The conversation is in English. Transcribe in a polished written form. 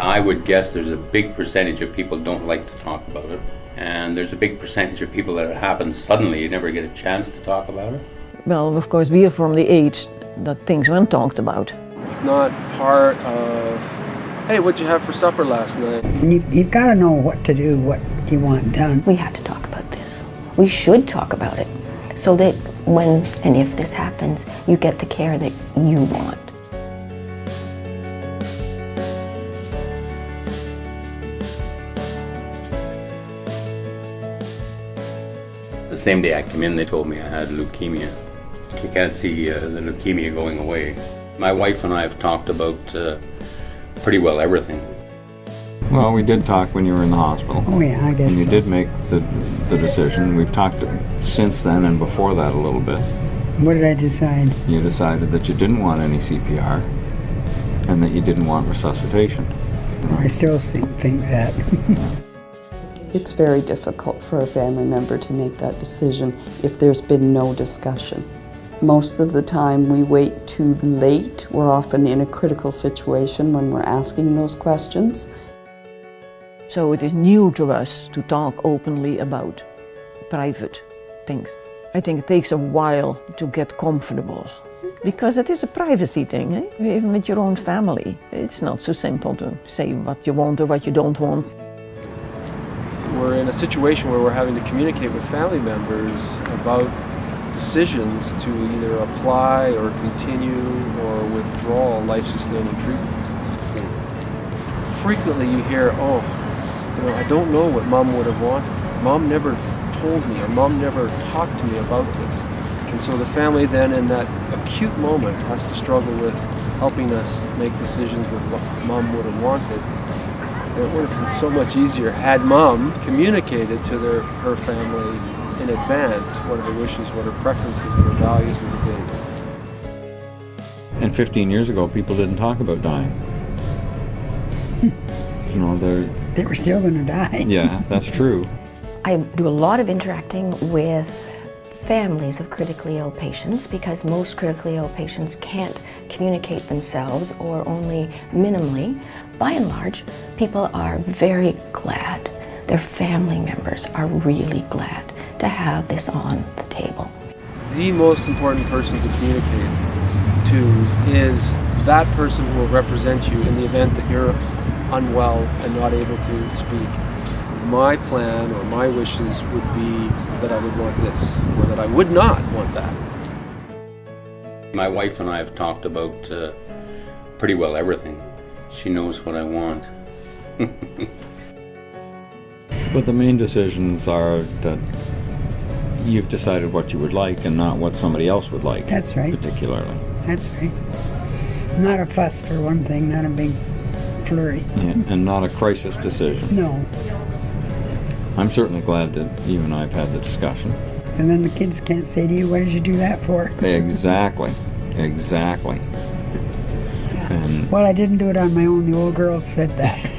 I would guess there's a big percentage of people don't like to talk about it. And there's a big percentage of people that it happens suddenly, you never get a chance to talk about it. Well, of course, we are from the age that things weren't talked about. It's not part of, hey, what'd you have for supper last night? You've got to know what to do, what you want done. We have to talk about this. We should talk about it so that when and if this happens, you get the care that you want. The same day I came in, they told me I had leukemia. You can't see the leukemia going away. My wife and I have talked about pretty well everything. Well, we did talk when you were in the hospital. Oh yeah, I guess And you so. did make the decision. We've talked since then and before that a little bit. What did I decide? You decided that you didn't want any CPR and that you didn't want resuscitation. I still think that. It's very difficult for a family member to make that decision if there's been no discussion. Most of the time we wait too late. We're often in a critical situation when we're asking those questions. So it is new to us to talk openly about private things. I think it takes a while to get comfortable because it is a privacy thing, eh? Even with your own family. It's not so simple to say what you want or what you don't want. We're in a situation where we're having to communicate with family members about decisions to either apply or continue or withdraw life-sustaining treatments. Frequently you hear, I don't know what Mom would have wanted. Mom never told me or Mom never talked to me about this. And so the family then in that acute moment has to struggle with helping us make decisions with what Mom would have wanted. And it would have been so much easier had Mom communicated to her family in advance what her wishes, what her preferences, what her values would have been. And 15 years ago, people didn't talk about dying. They were still going to die. Yeah, that's true. I do a lot of interacting with families of critically ill patients because most critically ill patients can't communicate themselves or only minimally. By and large, people are very glad. Their family members are really glad to have this on the table. The most important person to communicate to is that person who will represent you in the event that you're unwell and not able to speak. My plan or my wishes would be that I would want this or that I would not want that. My wife and I have talked about pretty well everything. She knows what I want. But the main decisions are that you've decided what you would like and not what somebody else would like. That's right. Particularly. That's right. Not a fuss for one thing, not a big flurry. Yeah, and not a crisis decision. No. I'm certainly glad that you and I have had the discussion. So then the kids can't say to you, what did you do that for? Exactly. Exactly. And Well, I didn't do it on my own. The old girls said that.